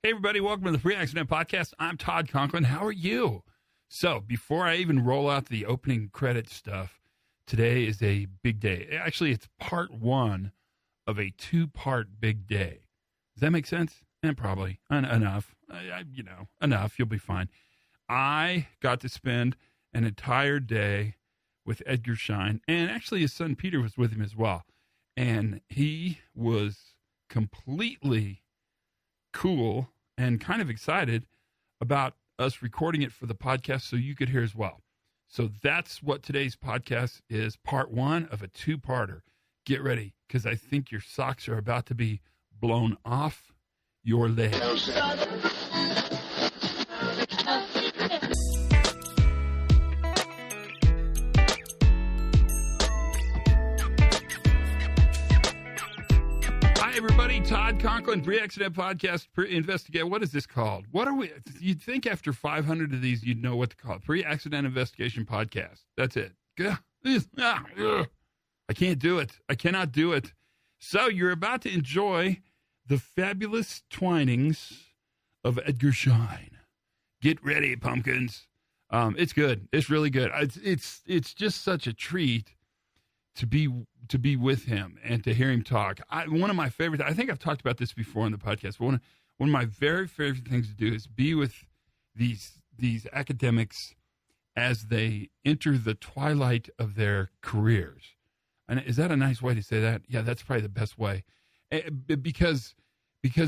Hey, everybody, welcome to the Pre-Accident Podcast. I'm Todd Conklin. How are you? So, before I even roll out the opening credit stuff, today is a big day. Actually, it's part one of a two-part big day. Does that make sense? Probably. Enough. Enough. You'll be fine. I got to spend an entire day with Edgar Schein, and actually his son Peter was with him as well. And he was completely cool and kind of excited about us recording it for the podcast so you could hear as well. So that's what today's podcast is, part one of a two-parter. Get ready, because I think your socks are about to be blown off your legs. Everybody, Todd Conklin, Pre-Accident Podcast, Investigate. What is this called? What are we? You'd think after 500 of these, you'd know what to call it. Pre-Accident Investigation Podcast. That's it. I can't do it. I cannot do it. So you're about to enjoy the fabulous twinings of Edgar Schein. Get ready, pumpkins. It's good. It's really good. It's just such a treat to be with him and to hear him talk. One of my favorite, I think I've talked about this before on the podcast, but one of my very favorite things to do is be with these academics as they enter the twilight of their careers. And is that a nice way to say that? Yeah, that's probably the best way. Because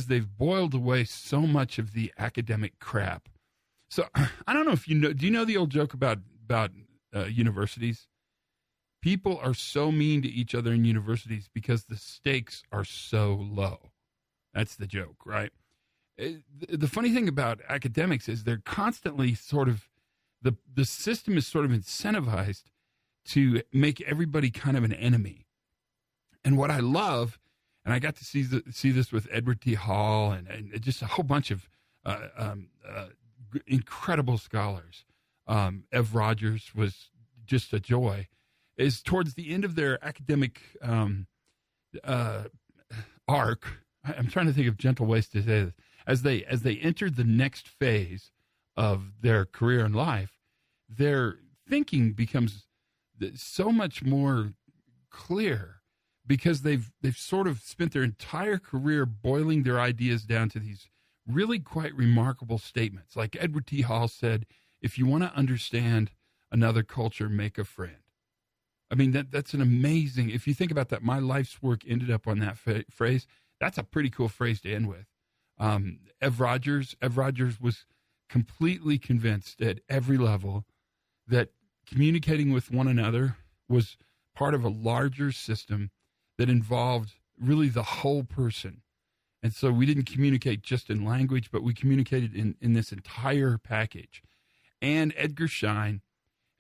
they've boiled away so much of the academic crap. So I don't know if you know, do you know the old joke about universities? People are so mean to each other in universities because the stakes are so low. That's the joke, right? The funny thing about academics is they're constantly sort of, the system is sort of incentivized to make everybody kind of an enemy. And what I love, and I got to see this with Edward T. Hall and just a whole bunch of incredible scholars. Ev Rogers was just a joy. Is towards the end of their academic arc. I'm trying to think of gentle ways to say this. As they enter the next phase of their career and life, their thinking becomes so much more clear because they've sort of spent their entire career boiling their ideas down to these really quite remarkable statements. Like Edward T. Hall said, "If you want to understand another culture, make a friend." I mean, that's an amazing, if you think about that, my life's work ended up on that phrase. That's a pretty cool phrase to end with. Ev Rogers was completely convinced at every level that communicating with one another was part of a larger system that involved really the whole person. And so we didn't communicate just in language, but we communicated in this entire package. And Edgar Schein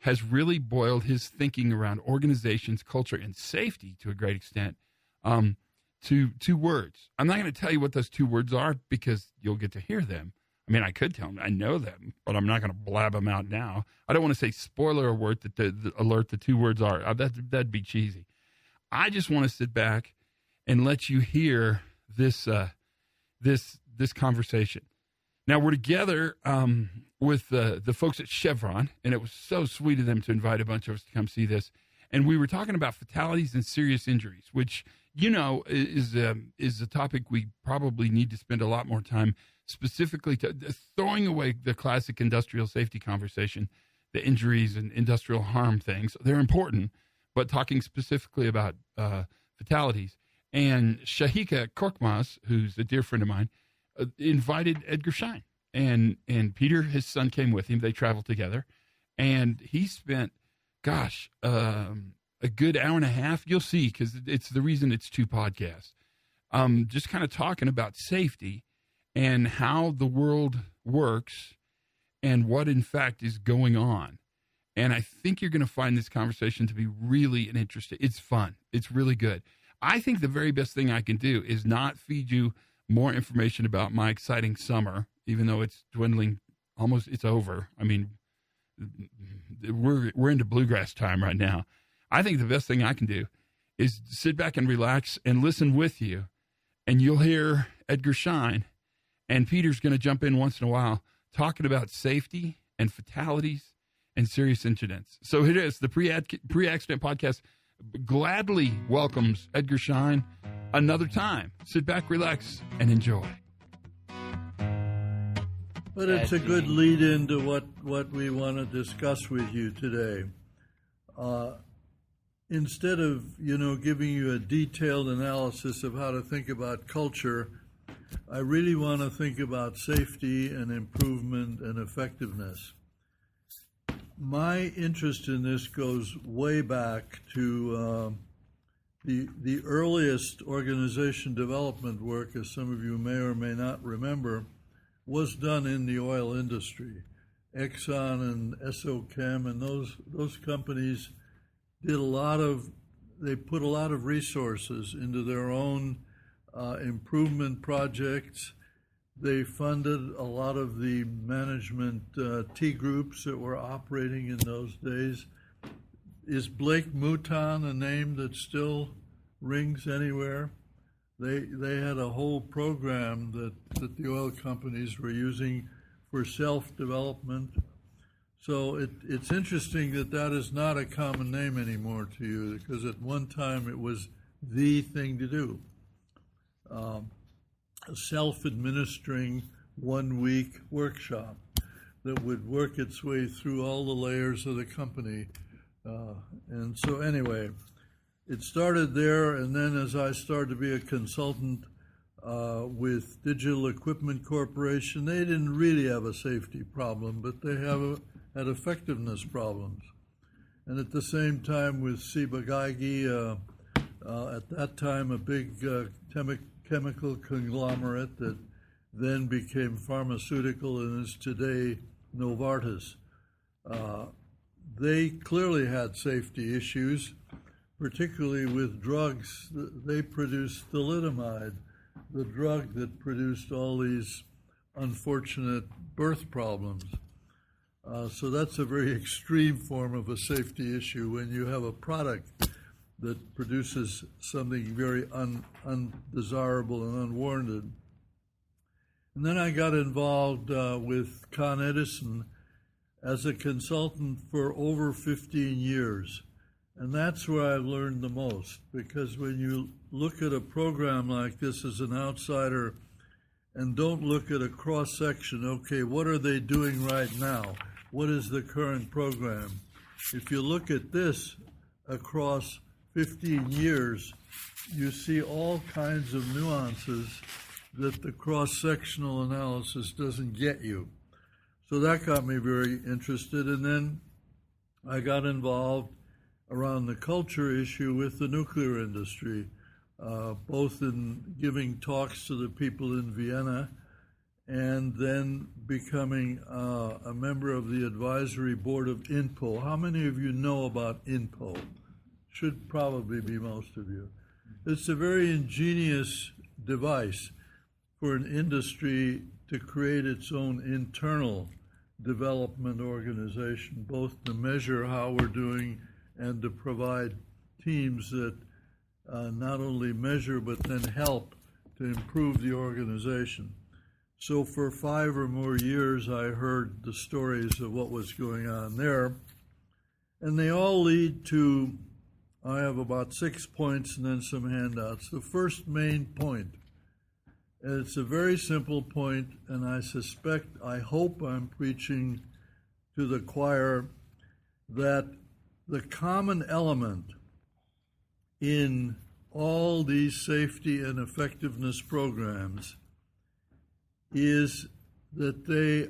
has really boiled his thinking around organizations, culture, and safety to a great extent to two words. I'm not going to tell you what those two words are because you'll get to hear them. I mean, I could tell them. I know them, but I'm not going to blab them out now. I don't want to say spoiler alert that the two words are. That'd be cheesy. I just want to sit back and let you hear this conversation. Now, we're together with the folks at Chevron, and it was so sweet of them to invite a bunch of us to come see this. And we were talking about fatalities and serious injuries, which, you know, is a topic we probably need to spend a lot more time specifically throwing away the classic industrial safety conversation, the injuries and industrial harm things. They're important, but talking specifically about fatalities. And Shahika Korkmaz, who's a dear friend of mine, invited Edgar Schein. And Peter, his son, came with him. They traveled together. And he spent, a good hour and a half. You'll see, because it's the reason it's two podcasts. Just kind of talking about safety and how the world works and what, in fact, is going on. And I think you're going to find this conversation to be really an interesting. It's fun. It's really good. I think the very best thing I can do is not feed you more information about my exciting summer, even though it's dwindling. Almost, it's over. I mean, we're into bluegrass time right now. I think the best thing I can do is sit back and relax and listen with you, and you'll hear Edgar Schein And Peter's going to jump in once in a while talking about safety and fatalities and serious incidents. So here it is. The Pre-Accident Podcast gladly welcomes Edgar Schein another time. Sit back, relax, and enjoy. But it's a good lead into what we want to discuss with you today. Instead of, giving you a detailed analysis of how to think about culture, I really want to think about safety and improvement and effectiveness. My interest in this goes way back to the earliest organization development work, as some of you may or may not remember, was done in the oil industry. Exxon and SOChem and those companies they put a lot of resources into their own improvement projects. They funded a lot of the management T groups that were operating in those days. Is Blake Mouton a name that still rings anywhere? They had a whole program that the oil companies were using for self-development. So it's interesting that is not a common name anymore to you, because at one time it was the thing to do. A self-administering 1-week workshop that would work its way through all the layers of the company. And so anyway, it started there, and then as I started to be a consultant with Digital Equipment Corporation, they didn't really have a safety problem, but they had effectiveness problems. And at the same time with Ciba-Geigy, at that time a big chemical conglomerate that then became pharmaceutical and is today Novartis. They clearly had safety issues, particularly with drugs. They produced thalidomide, the drug that produced all these unfortunate birth problems. So that's a very extreme form of a safety issue when you have a product that produces something very undesirable and unwarranted. And then I got involved with Con Edison as a consultant for over 15 years. And that's where I've learned the most, because when you look at a program like this as an outsider and don't look at a cross-section, okay, what are they doing right now? What is the current program? If you look at this across 15 years, you see all kinds of nuances that the cross-sectional analysis doesn't get you. So that got me very interested, and then I got involved around the culture issue with the nuclear industry, both in giving talks to the people in Vienna and then becoming a member of the advisory board of INPO. How many of you know about INPO? Should probably be most of you. It's a very ingenious device for an industry to create its own internal development organization, both to measure how we're doing and to provide teams that not only measure but then help to improve the organization. So for 5 or more years, I heard the stories of what was going on there, and they all lead to, I have about 6 points and then some handouts. The first main point, and it's a very simple point, and I hope I'm preaching to the choir, that the common element in all these safety and effectiveness programs is that they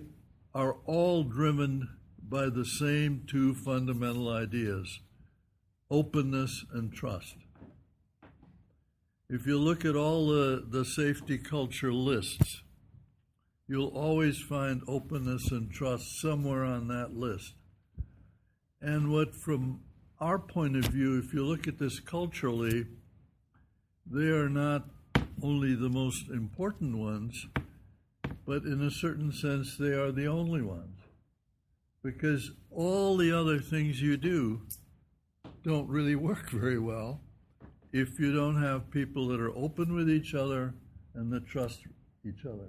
are all driven by the same 2 fundamental ideas: openness and trust. If you look at all the safety culture lists, you'll always find openness and trust somewhere on that list. And what, from our point of view, if you look at this culturally, they are not only the most important ones, but in a certain sense, they are the only ones. Because all the other things you do don't really work very well if you don't have people that are open with each other and that trust each other.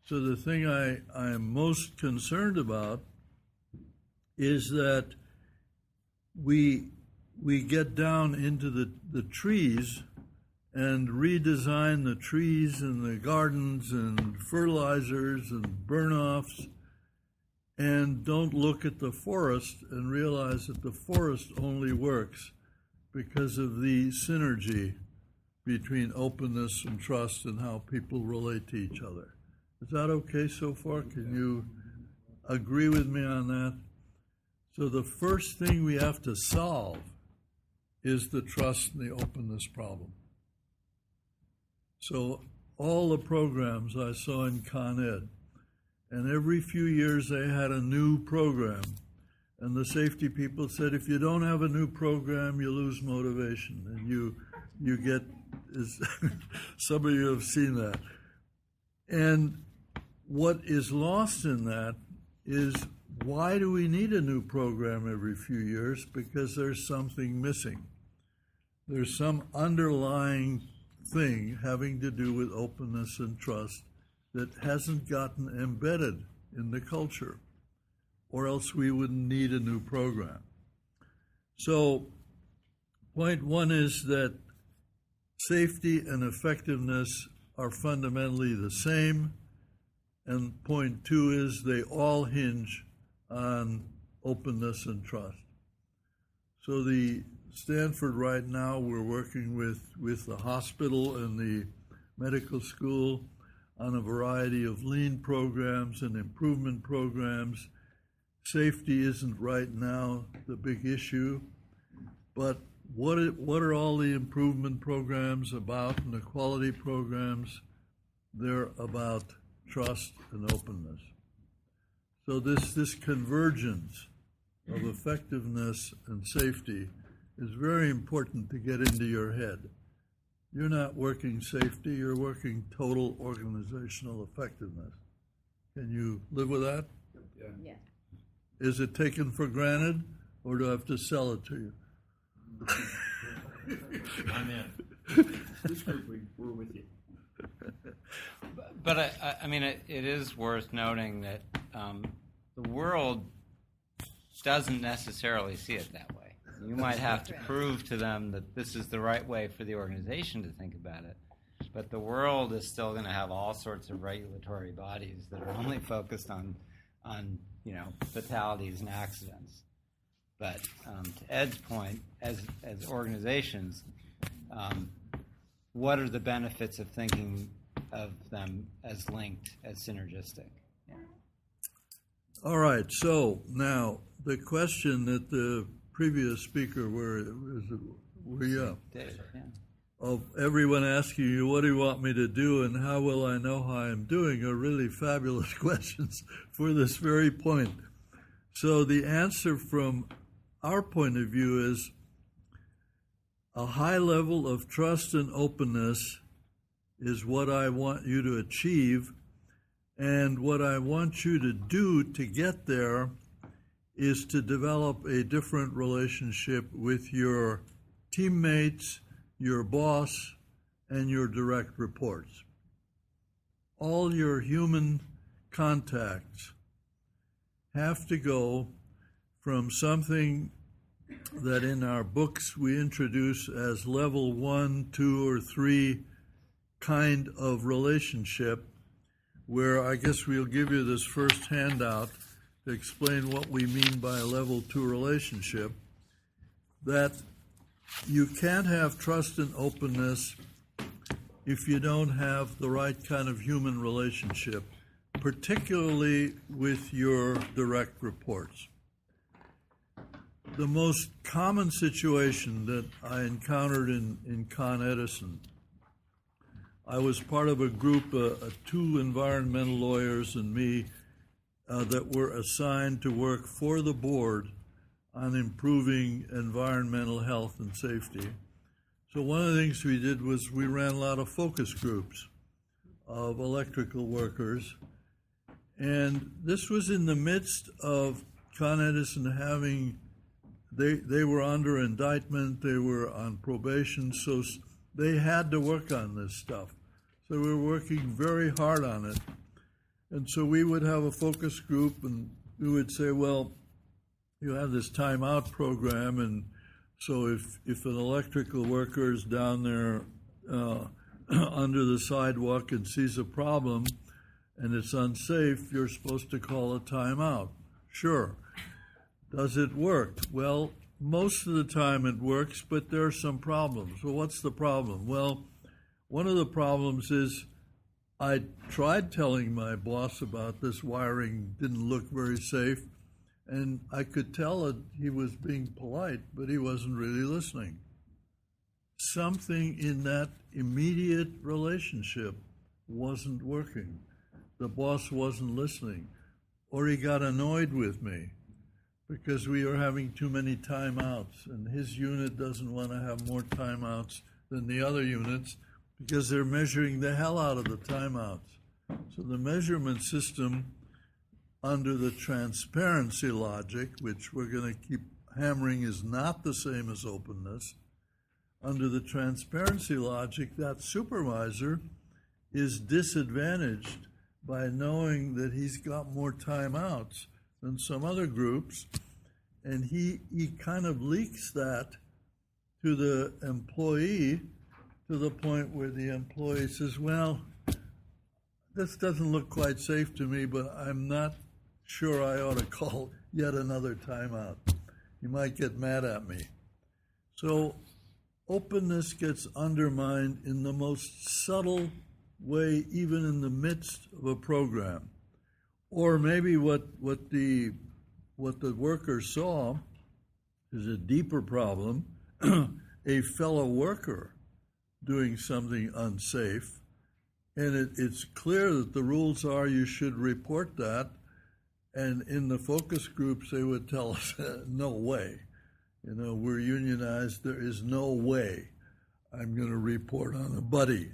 So the thing I am most concerned about is that we get down into the trees and redesign the trees and the gardens and fertilizers and burn-offs, and don't look at the forest and realize that the forest only works because of the synergy between openness and trust and how people relate to each other. Is that okay so far? Can you agree with me on that? So the first thing we have to solve is the trust and the openness problem. So all the programs I saw in Con Ed, and every few years they had a new program. And the safety people said, if you don't have a new program, you lose motivation. And you get, some of you have seen that. And what is lost in that is, why do we need a new program every few years? Because there's something missing. There's some underlying thing having to do with openness and trust that hasn't gotten embedded in the culture, or else we wouldn't need a new program. So point one is that safety and effectiveness are fundamentally the same, and point two is they all hinge on openness and trust. So the Stanford right now, we're working with the hospital and the medical school on a variety of lean programs and improvement programs. Safety isn't right now the big issue, but what are all the improvement programs about and the quality programs? They're about trust and openness. So this convergence of effectiveness and safety is very important to get into your head. You're not working safety, you're working total organizational effectiveness. Can you live with that? Yeah. Is it taken for granted, or do I have to sell it to you? I'm in. This group, we're with you. But I mean, it is worth noting that the world doesn't necessarily see it that way. You might have to prove to them that this is the right way for the organization to think about it. But the world is still going to have all sorts of regulatory bodies that are only focused on fatalities and accidents. But to Ed's point, as organizations, what are the benefits of thinking of them as linked, as synergistic? Yeah. All right, so now the question that the previous speaker of everyone asking you, what do you want me to do and how will I know how I'm doing, are really fabulous questions for this very point. So the answer from our point of view is a high level of trust and openness is what I want you to achieve, and what I want you to do to get there is to develop a different relationship with your teammates, your boss, and your direct reports. All your human contacts have to go from something that in our books we introduce as level 1, 2, or 3 kind of relationship, where I guess we'll give you this first handout to explain what we mean by a level 2 relationship, that you can't have trust and openness if you don't have the right kind of human relationship, particularly with your direct reports. The most common situation that I encountered in Con Edison, I was part of a group, 2 environmental lawyers and me, that were assigned to work for the board on improving environmental health and safety. So one of the things we did was we ran a lot of focus groups of electrical workers. And this was in the midst of Con Edison having, they were under indictment, they were on probation, so they had to work on this stuff. So we were working very hard on it. And so we would have a focus group, and we would say, well, you have this timeout program, and so if an electrical worker is down there under the sidewalk and sees a problem and it's unsafe, you're supposed to call a timeout. Sure. Does it work? Well, most of the time it works, but there are some problems. Well, what's the problem? Well, one of the problems is I tried telling my boss about this wiring didn't look very safe, and I could tell that he was being polite, but he wasn't really listening. Something in that immediate relationship wasn't working. The boss wasn't listening, or he got annoyed with me because we were having too many timeouts, and his unit doesn't want to have more timeouts than the other units because they're measuring the hell out of the timeouts. So the measurement system under the transparency logic, which we're going to keep hammering is not the same as openness, under the transparency logic, that supervisor is disadvantaged by knowing that he's got more timeouts than some other groups, and he kind of leaks that to the employee to the point where the employee says, well, this doesn't look quite safe to me, but I'm not sure I ought to call yet another timeout. You might get mad at me. So openness gets undermined in the most subtle way, even in the midst of a program. Or maybe what the worker saw is a deeper problem, a fellow worker doing something unsafe, and it's clear that the rules are you should report that, and in the focus groups they would tell us, no way. You know, we're unionized, there is no way I'm going to report on a buddy.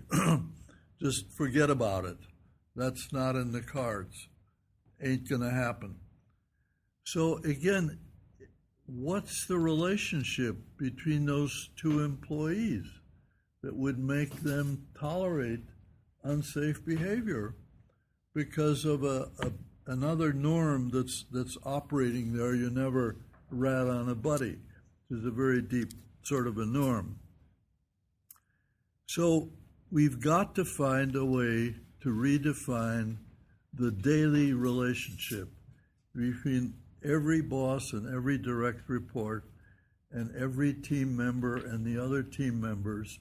Just forget about it. That's not in the cards. Ain't going to happen. So again, what's the relationship between those two employees that would make them tolerate unsafe behavior because of another norm that's operating there? You never rat on a buddy, which is a very deep sort of a norm. So we've got to find a way to redefine the daily relationship between every boss and every direct report and every team member and the other team members.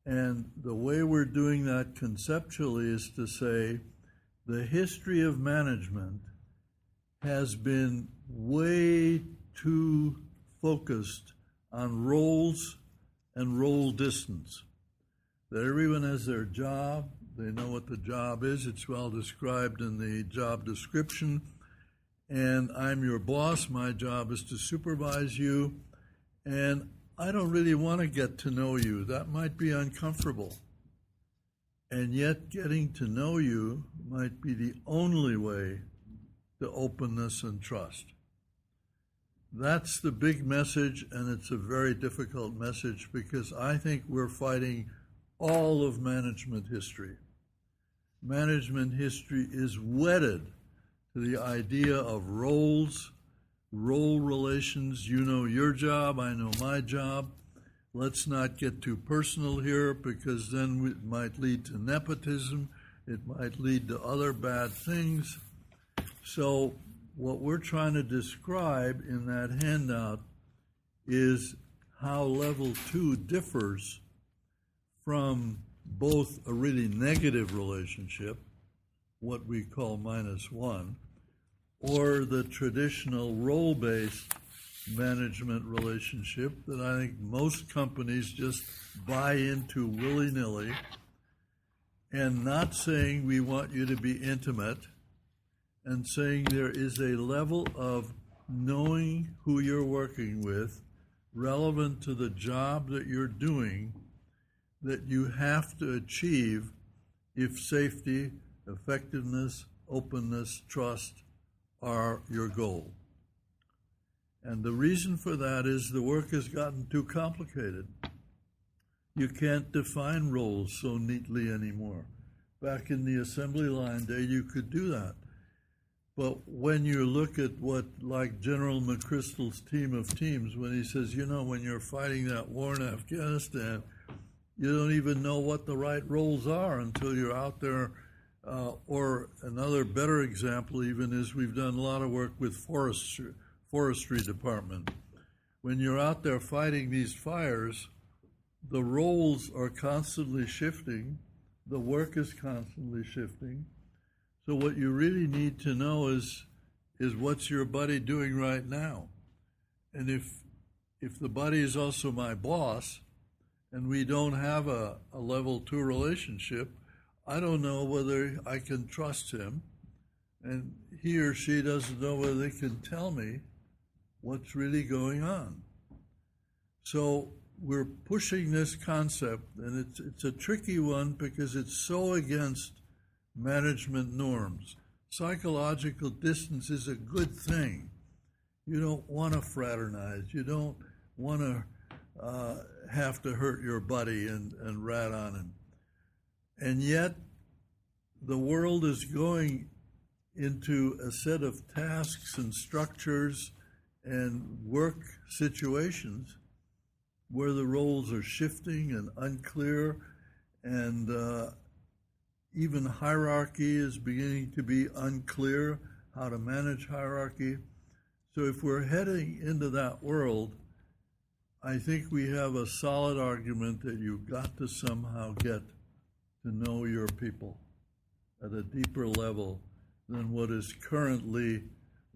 And the way we're doing that conceptually is to say the history of management has been way too focused on roles and role distance. That everyone has their job, they know what the job is, it's well described in the job description, and I'm your boss, my job is to supervise you, and I don't really want to get to know you. That might be uncomfortable. And yet getting to know you might be the only way to openness and trust. That's the big message, and it's a very difficult message because I think we're fighting all of management history. Management history is wedded to the idea of roles, role relations. You know your job, I know my job. Let's not get too personal here because then it might lead to nepotism. It might lead to other bad things. So what we're trying to describe in that handout is how level 2 differs from both a really negative relationship, what we call -1, or the traditional role-based management relationship that I think most companies just buy into willy-nilly, and not saying we want you to be intimate, and saying there is a level of knowing who you're working with relevant to the job that you're doing that you have to achieve if safety, effectiveness, openness, trust are your goal. And the reason for that is the work has gotten too complicated. You can't define roles so neatly anymore. back in the assembly line day, you could do that. But when you look at what, like General McChrystal's team of teams, when he says, when you're fighting that war in Afghanistan, you don't even know what the right roles are until you're out there. Or another better example even is we've done a lot of work with forestry department. When you're out there fighting these fires, the roles are constantly shifting. The work is constantly shifting. So what you really need to know is what's your buddy doing right now? And if the buddy is also my boss and we don't have a level 2 relationship, I don't know whether I can trust him, and he or she doesn't know whether they can tell me what's really going on. So we're pushing this concept, and it's a tricky one because it's so against management norms. Psychological distance is a good thing. You don't want to fraternize. You don't want to have to hurt your buddy and rat on him. And yet, the world is going into a set of tasks and structures and work situations where the roles are shifting and unclear, and even hierarchy is beginning to be unclear, how to manage hierarchy. So if we're heading into that world, I think we have a solid argument that you've got to somehow get to know your people at a deeper level than what is currently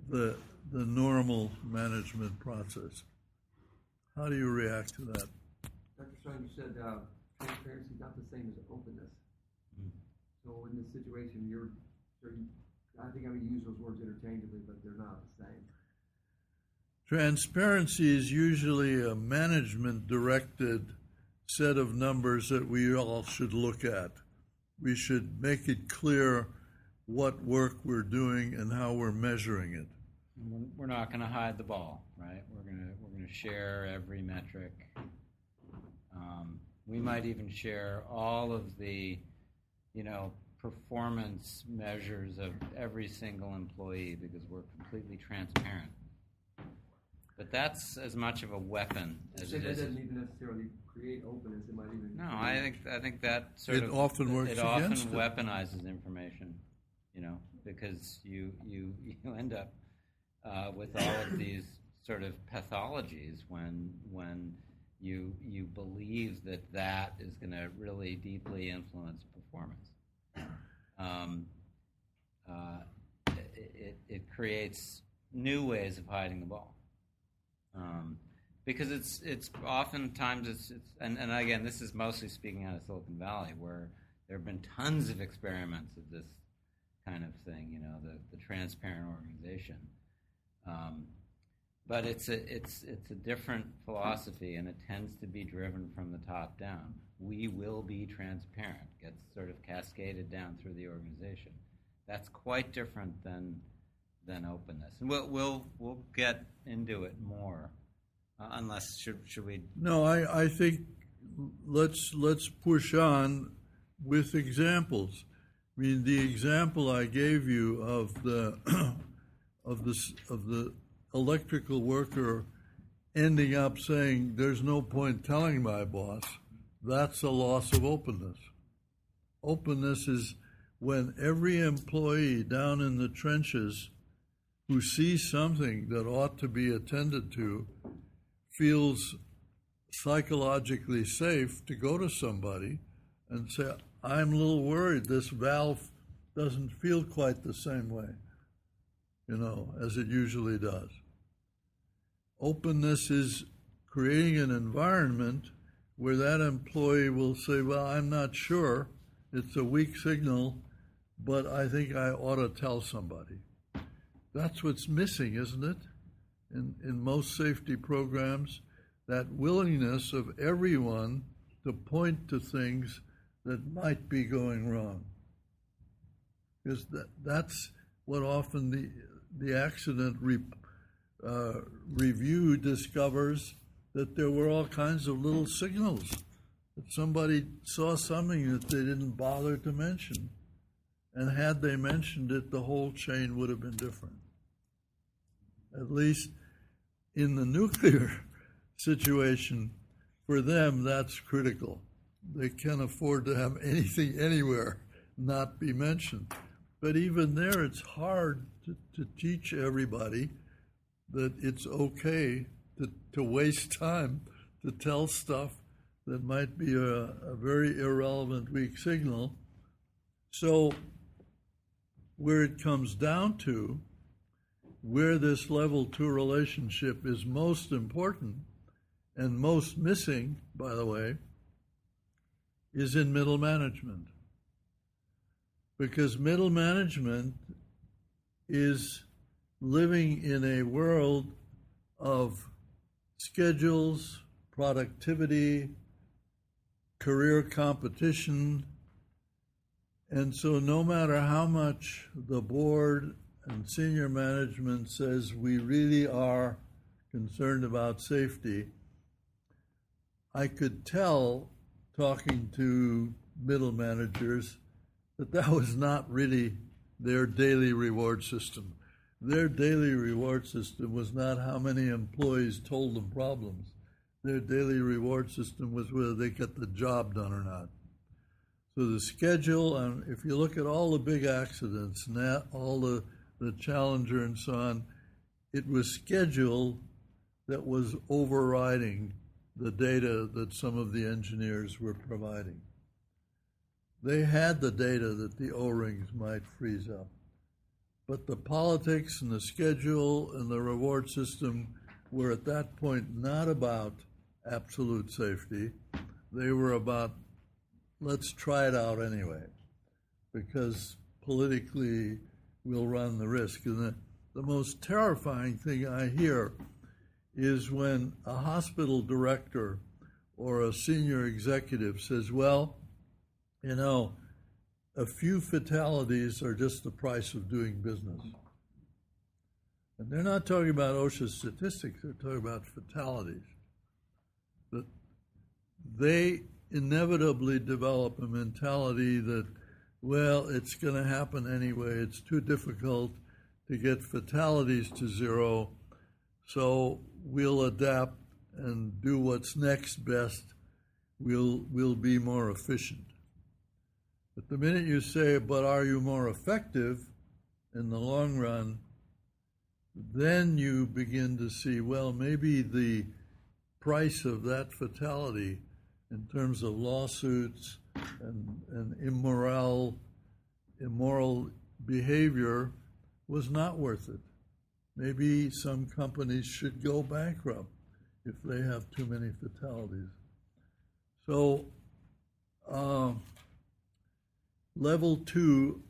the normal management process. How do you react to that? Dr. Schein, you said transparency is not the same as openness. So in this situation, I think I'm going to use those words interchangeably, but they're not the same. Transparency is usually a management-directed set of numbers that we all should look at. We should make it clear what work we're doing and how we're measuring it. We're not going to hide the ball, right? We're going to share every metric. We might even share all of the, performance measures of every single employee because we're completely transparent. But that's as much of a weapon as it is. That doesn't even necessarily create openness. It might even. No, I think that It often works against it. Weaponizes information, because you end up with all of these sort of pathologies when you believe that is going to really deeply influence performance. It creates new ways of hiding the ball. Because it's oftentimes it's and again, this is mostly speaking out of Silicon Valley, where there have been tons of experiments of this kind of thing, the transparent organization. But it's a different philosophy, and it tends to be driven from the top down. We will be transparent, gets sort of cascaded down through the organization. That's quite different than openness, and we'll get into it more. Unless should we? No, I think let's push on with examples. I mean, the example I gave you of the electrical worker ending up saying, "There's no point telling my boss," that's a loss of openness. Openness is when every employee down in the trenches who sees something that ought to be attended to feels psychologically safe to go to somebody and say, "I'm a little worried this valve doesn't feel quite the same way, as it usually does." Openness is creating an environment where that employee will say, "Well, I'm not sure. It's a weak signal, but I think I ought to tell somebody." That's what's missing, isn't it? In most safety programs, that willingness of everyone to point to things that might be going wrong. Because that's what often the accident review discovers, that there were all kinds of little signals that somebody saw something that they didn't bother to mention. And had they mentioned it, the whole chain would have been different. At least in the nuclear situation, for them, that's critical. They can't afford to have anything anywhere not be mentioned. But even there, it's hard to teach everybody that it's okay to waste time to tell stuff that might be a very irrelevant weak signal. So where it comes down to, where this level 2 relationship is most important and most missing, by the way, is in middle management. Because middle management is living in a world of schedules, productivity, career competition, and so no matter how much the board and senior management says we really are concerned about safety, I could tell, talking to middle managers, that was not really their daily reward system. Their daily reward system was not how many employees told them problems. Their daily reward system was whether they got the job done or not. So the schedule, and if you look at all the big accidents, all the Challenger and so on, it was schedule that was overriding the data that some of the engineers were providing. They had the data that the O-rings might freeze up. But the politics and the schedule and the reward system were at that point not about absolute safety. They were about, let's try it out anyway, because politically we'll run the risk. And the most terrifying thing I hear is when a hospital director or a senior executive says, well, you know, a few fatalities are just the price of doing business. And they're not talking about OSHA statistics, they're talking about fatalities. But they inevitably develop a mentality that, well, it's going to happen anyway, it's too difficult to get fatalities to zero, so we'll adapt and do what's next best. We'll be more efficient. But the minute you say, but are you more effective in the long run, then you begin to see, well, maybe the price of that fatality in terms of lawsuits and immoral behavior was not worth it. Maybe some companies should go bankrupt if they have too many fatalities. So, level 2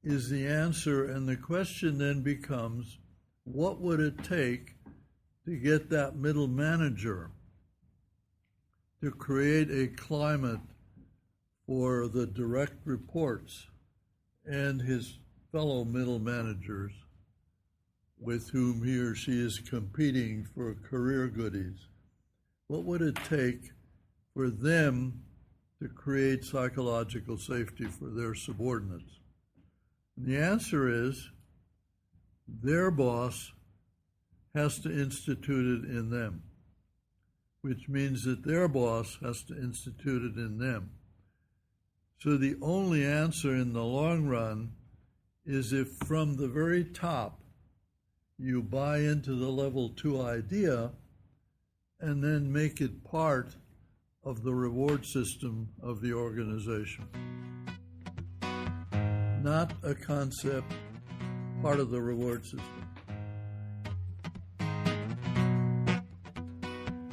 is the answer, and the question then becomes, what would it take to get that middle manager to create a climate for the direct reports and his fellow middle managers with whom he or she is competing for career goodies? What would it take for them to create psychological safety for their subordinates? And the answer is their boss has to institute it in them, which means that their boss has to institute it in them. So the only answer in the long run is if from the very top you buy into the level 2 idea and then make it part of the reward system of the organization. Not a concept, part of the reward system.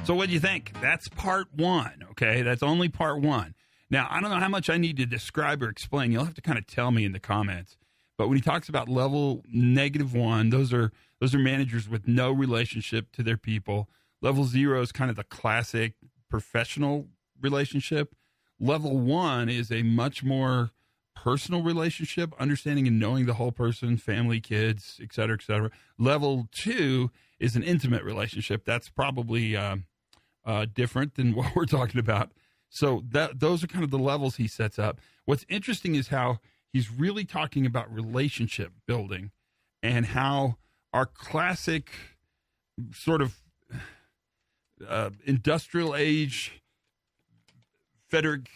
So what do you think? That's part 1, okay? That's only part 1. Now, I don't know how much I need to describe or explain. You'll have to kind of tell me in the comments. But when he talks about level -1, those are managers with no relationship to their people. Level 0 is kind of the classic professional relationship. Level 1 is a much more personal relationship, understanding and knowing the whole person, family, kids, et cetera, et cetera. Level 2 is an intimate relationship. That's probably different than what we're talking about. So those are kind of the levels he sets up. What's interesting is how he's really talking about relationship building and how our classic sort of industrial age Frederick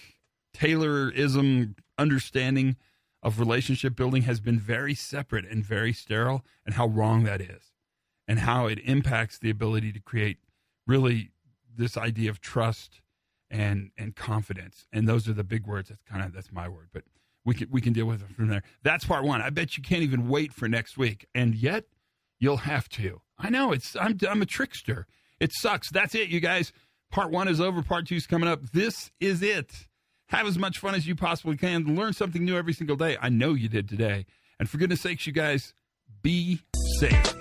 Taylorism understanding of relationship building has been very separate and very sterile, and how wrong that is, and how it impacts the ability to create really this idea of trust and confidence. And those are the big words. That's my word, but we can deal with it from there. That's part one. I bet you can't even wait for next week, and yet you'll have to. I know I'm a trickster. It sucks. That's it, you guys. Part one is over. Part two is coming up. This is it. Have as much fun as you possibly can. Learn something new every single day. I know you did today. And for goodness sakes, you guys, be safe.